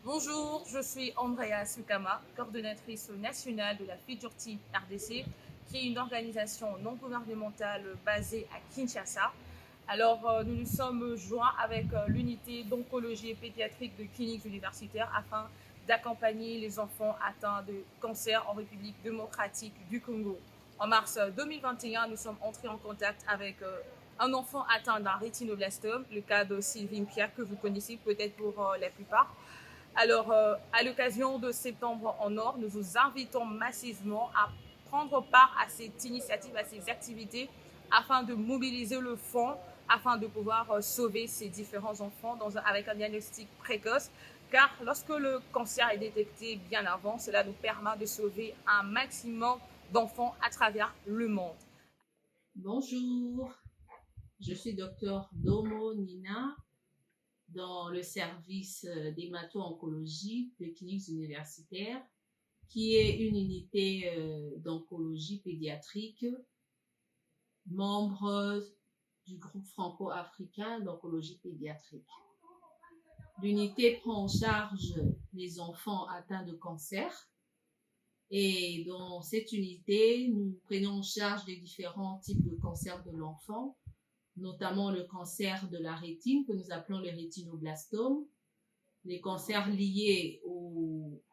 Bonjour, je suis Andrea Sukama, coordonnatrice nationale de la Future Team RDC, qui est une organisation non gouvernementale basée à Kinshasa. Alors, nous nous sommes joints avec l'unité d'oncologie pédiatrique de cliniques universitaires afin d'accompagner les enfants atteints de cancer en République démocratique du Congo. En mars 2021, nous sommes entrés en contact avec un enfant atteint d'un rétinoblastome, le cas de Sylvie Pierre, que vous connaissez peut-être pour la plupart. Alors, à l'occasion de Septembre en Or, nous vous invitons massivement à prendre part à cette initiative, à ces activités, afin de mobiliser le fonds, afin de pouvoir sauver ces différents enfants avec un diagnostic précoce. Car lorsque le cancer est détecté bien avant, cela nous permet de sauver un maximum d'enfants à travers le monde. Bonjour, je suis docteur Domo Nina dans le service d'hémato-oncologie de cliniques universitaires, qui est une unité d'oncologie pédiatrique, membre du groupe franco-africain d'oncologie pédiatrique. L'unité prend en charge les enfants atteints de cancer. Et dans cette unité, nous prenons en charge les différents types de cancers de l'enfant, notamment le cancer de la rétine que nous appelons le rétinoblastome, les cancers liés aux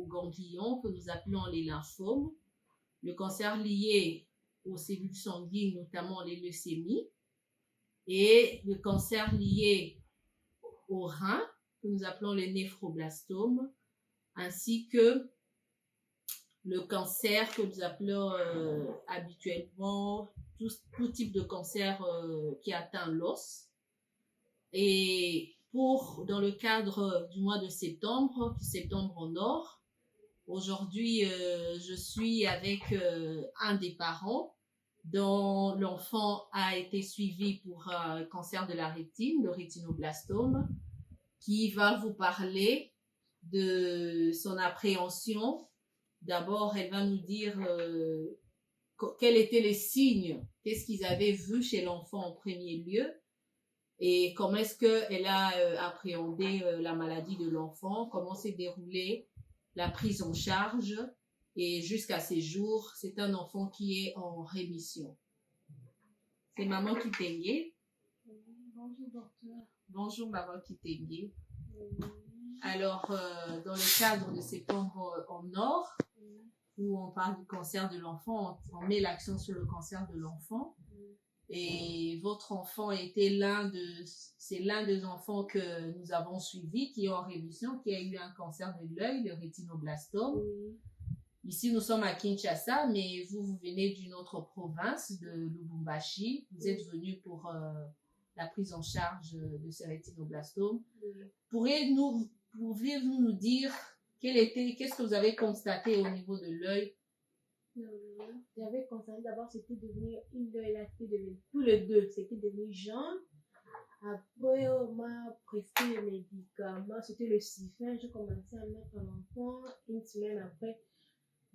ganglions que nous appelons les lymphomes, le cancer lié aux cellules sanguines, notamment les leucémies, et le cancer lié aux reins que nous appelons les néphroblastomes, ainsi que le cancer que nous appelons habituellement tout type de cancer qui atteint l'os. Et dans le cadre du mois de septembre, Septembre en Or, aujourd'hui je suis avec un des parents dont l'enfant a été suivi pour un cancer de la rétine, le rétinoblastome, qui va vous parler de son appréhension. D'abord, elle va nous dire quels étaient les signes, qu'est-ce qu'ils avaient vu chez l'enfant en premier lieu et comment est-ce qu'elle a appréhendé la maladie de l'enfant, comment s'est déroulée la prise en charge et jusqu'à ces jours, c'est un enfant qui est en rémission. C'est Maman Kitenge. Bonjour docteur. Bonjour Maman Kitenge. Alors, dans le cadre de Septembre en Or, où on parle du cancer de l'enfant, on met l'accent sur le cancer de l'enfant. Et votre enfant c'est l'un des enfants que nous avons suivis, qui est en rémission, qui a eu un cancer de l'œil, le rétinoblastome. Ici, nous sommes à Kinshasa, mais vous venez d'une autre province, de Lubumbashi. Vous êtes venu pour la prise en charge de ce rétinoblastome. Pouvez-vous nous dire qu'est-ce que vous avez constaté au niveau de l'œil? J'avais constaté d'abord c'était devenu une œil là, tous les deux, c'était devenu jaune. Après, on m'a prescrit les médicaments, c'était le Sifen, j'ai commencé à mettre l'enfant. Une semaine après,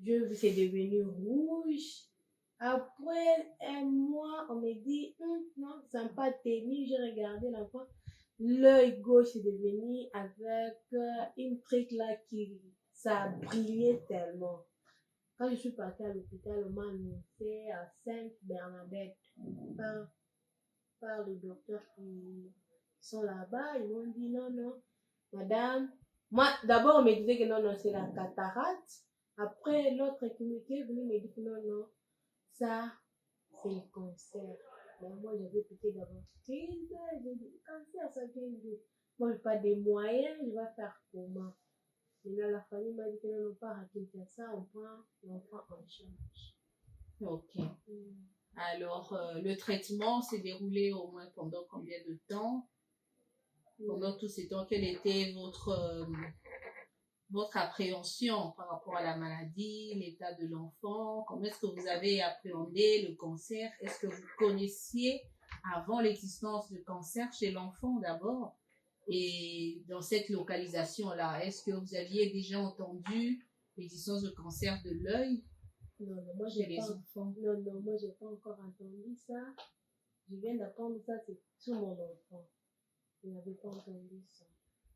j'ai vu c'est devenu rouge. Après un mois, on m'a dit, non, ça n'a pas tenu, j'ai regardé l'enfant. L'œil gauche est devenu avec une truc là ça brillait tellement. Quand je suis partie à l'hôpital, on m'a annoncé à Sainte-Bernadette par les docteurs qui sont là-bas. Ils m'ont dit non, madame. Moi, d'abord, on me disait que non, c'est la cataracte. Après, l'autre qui est venu me dit que non, ça, c'est le cancer. Mais moi, j'avais écouté d'abord 15 ans. J'ai dit, cancer, ça 15 ans. Moi, je n'ai pas de moyens, je vais faire comment? Maintenant, la famille m'a dit que non, pas raconter ça, on prend l'enfant en charge. Ok. Alors, le traitement s'est déroulé au moins pendant combien de temps? Pendant tous ces temps, quelle était votre appréhension par rapport à la maladie, l'état de l'enfant? Comment est-ce que vous avez appréhendé le cancer? Est-ce que vous connaissiez avant l'existence du cancer chez l'enfant d'abord? Et dans cette localisation-là, est-ce que vous aviez déjà entendu l'existence du cancer de l'œil? Non, moi j'ai pas enfants. Non, moi j'ai pas encore entendu ça. Je viens d'apprendre ça, c'est sur mon enfant. Je n'avais pas entendu ça.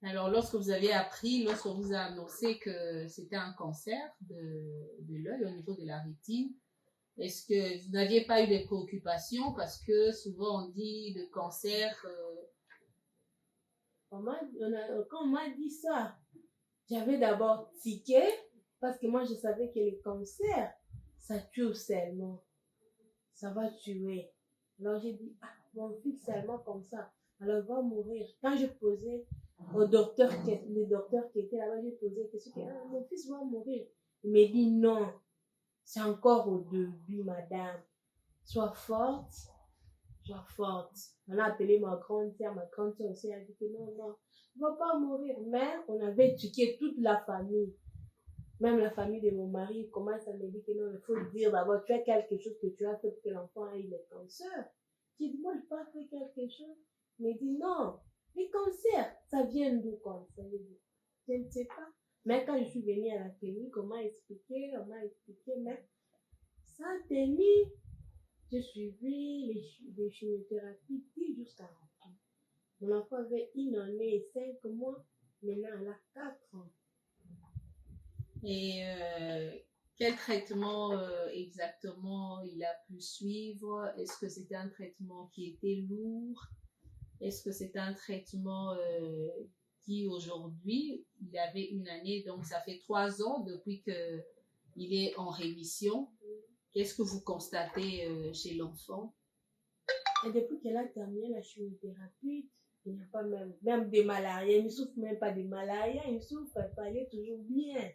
Alors, lorsque vous avez appris, lorsque on vous a annoncé que c'était un cancer de l'œil au niveau de la rétine, est-ce que vous n'aviez pas eu de préoccupations? Parce que souvent on dit le cancer, Quand on m'a dit ça, j'avais d'abord tiqué parce que moi je savais que le cancer, ça tue seulement. Ça va tuer. Alors j'ai dit, ah, mon fils seulement comme ça, alors il va mourir. Quand je posais au docteur, le docteur qui était là-bas, j'ai posé la question, ah, mon fils va mourir. Il m'a dit non, c'est encore au début, madame. Sois forte, sois forte. On a appelé ma grande sœur aussi, elle a dit que non, non, il ne va pas mourir. Mais on avait éduqué toute la famille. Même la famille de mon mari commence à me dire que non, il faut dire d'abord, tu as quelque chose que tu as fait pour que l'enfant ait le cancer. J'ai dit, moi, je n'ai pas fait quelque chose. Il me dit, non, le cancer, ça vient d'où comme ça? Je ne sais pas. Mais quand je suis venue à la clinique, on m'a expliqué, mais ça a tenu. J'ai suivi les chimiothérapies 10 jusqu'à la fin. Mon enfant avait 1 année et 5 mois, maintenant elle a 4 ans. et quel traitement exactement il a pu suivre? Est-ce que c'était un traitement qui était lourd? Est-ce que c'était un traitement qui aujourd'hui, il avait 1 année, donc ça fait 3 ans depuis qu'il est en rémission. Qu'est-ce que vous constatez chez l'enfant? Et depuis qu'elle a terminé la chimiothérapie, il n'y a pas même de malaria. Il ne souffre même pas de malaria, il ne souffre pas, il est toujours bien.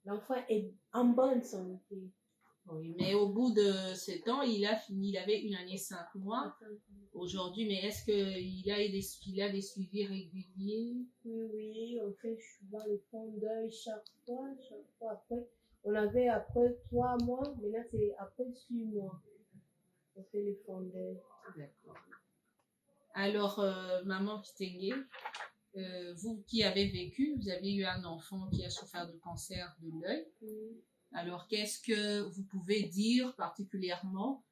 L'enfant est en bonne santé. Oui, mais au bout de ce temps, il avait 1 année 5 mois aujourd'hui, mais est-ce qu'il a des suivis réguliers? Oui, on fait souvent le fond d'œil chaque fois. Après, on avait après 3 mois, maintenant c'est après 6 mois. On fait le fond d'œil. D'accord. Alors, maman Kitenge, vous qui avez vécu, vous avez eu un enfant qui a souffert de cancer de l'œil. Alors, qu'est-ce que vous pouvez dire particulièrement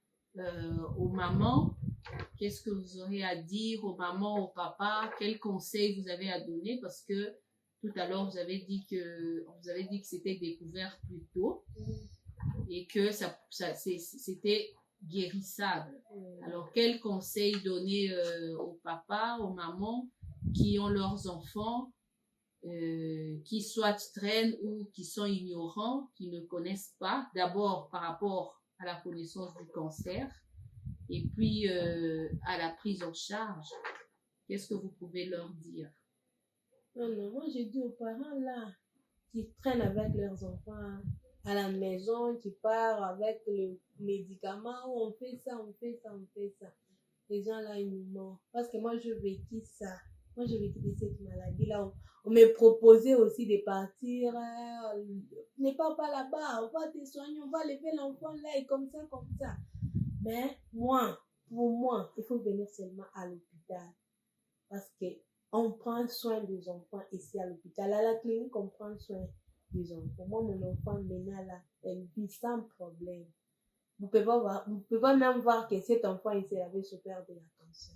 aux mamans? Qu'est-ce que vous aurez à dire aux mamans, aux papas? Quels conseils vous avez à donner? Parce que tout à l'heure, vous avez dit que c'était découvert plus tôt et que c'était guérissable. Alors, quels conseils donner aux papas, aux mamans qui ont leurs enfants qui soit traînent ou qui sont ignorants, qui ne connaissent pas, d'abord par rapport à la connaissance du cancer et puis à la prise en charge? Qu'est-ce que vous pouvez leur dire? Non, moi j'ai dit aux parents là, qui traînent avec leurs enfants à la maison, qui partent avec le médicament, on fait ça. Les gens là, ils nous mentent. Parce que moi, je vécu ça. Moi, j'ai vécu de cette maladie-là. On me proposait aussi de partir. Ne pars pas là-bas, on va te soigner, on va lever l'enfant là, et comme ça. Mais pour moi, il faut venir seulement à l'hôpital. Parce que on prend soin des enfants ici à l'hôpital. À la clinique, on prend soin des enfants. Moi, mon enfant, maintenant, là, elle vit sans problème. Vous pouvez pas même voir que cet enfant ici avait souffert de la cancer.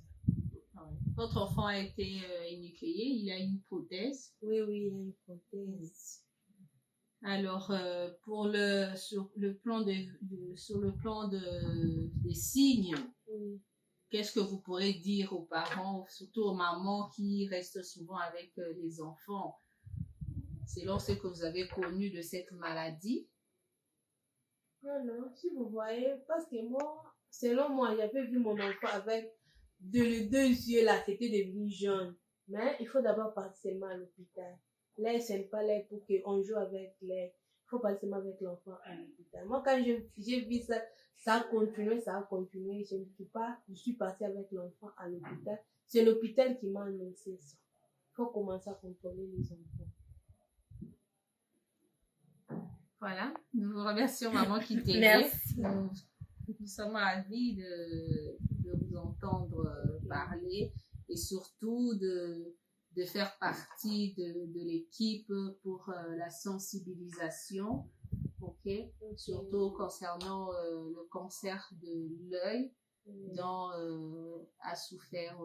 Votre enfant a été énucléé, il a une prothèse. Oui, il a une prothèse. Alors, sur le plan des signes, qu'est-ce que vous pourrez dire aux parents, surtout aux mamans qui restent souvent avec les enfants, selon ce que vous avez connu de cette maladie? Non, si vous voyez, parce que moi, selon moi, j'avais vu mon enfant avec les 2 yeux là, c'était devenu jaune. Mais il faut d'abord partir seulement à l'hôpital. Là, ce n'est pas là pour qu'on joue avec les. Il faut partir seulement avec l'enfant à l'hôpital. Moi, quand j'ai vu ça, ça a continué. Je suis partie avec l'enfant à l'hôpital. C'est l'hôpital qui m'a annoncé ça. Il faut commencer à contrôler les enfants. Voilà, nous vous remercions, maman Kitenge. Merci. Nous sommes ravis de vous entendre parler et surtout de faire partie de l'équipe pour la sensibilisation, surtout concernant le cancer de l'œil dont a souffert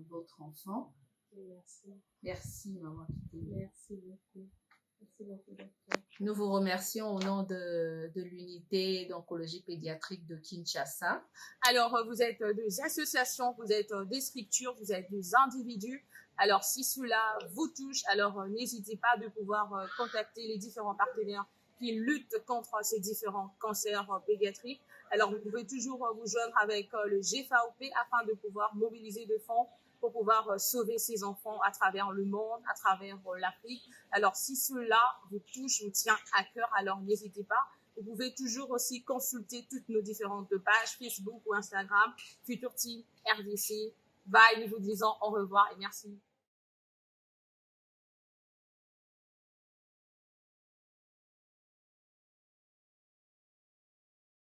votre enfant. Merci. Merci, maman Kitty. Merci beaucoup. Merci beaucoup, docteur. Nous vous remercions au nom de l'unité d'oncologie pédiatrique de Kinshasa. Alors, vous êtes des associations, vous êtes des structures, vous êtes des individus. Alors, si cela vous touche, alors n'hésitez pas de pouvoir contacter les différents partenaires qui luttent contre ces différents cancers pédiatriques. Alors, vous pouvez toujours vous joindre avec le GFAOP afin de pouvoir mobiliser des fonds pour pouvoir sauver ces enfants à travers le monde, à travers l'Afrique. Alors, si cela vous touche, vous tient à cœur, alors n'hésitez pas. Vous pouvez toujours aussi consulter toutes nos différentes pages Facebook ou Instagram, Futur Team RDC. Bye, nous vous disons au revoir et merci.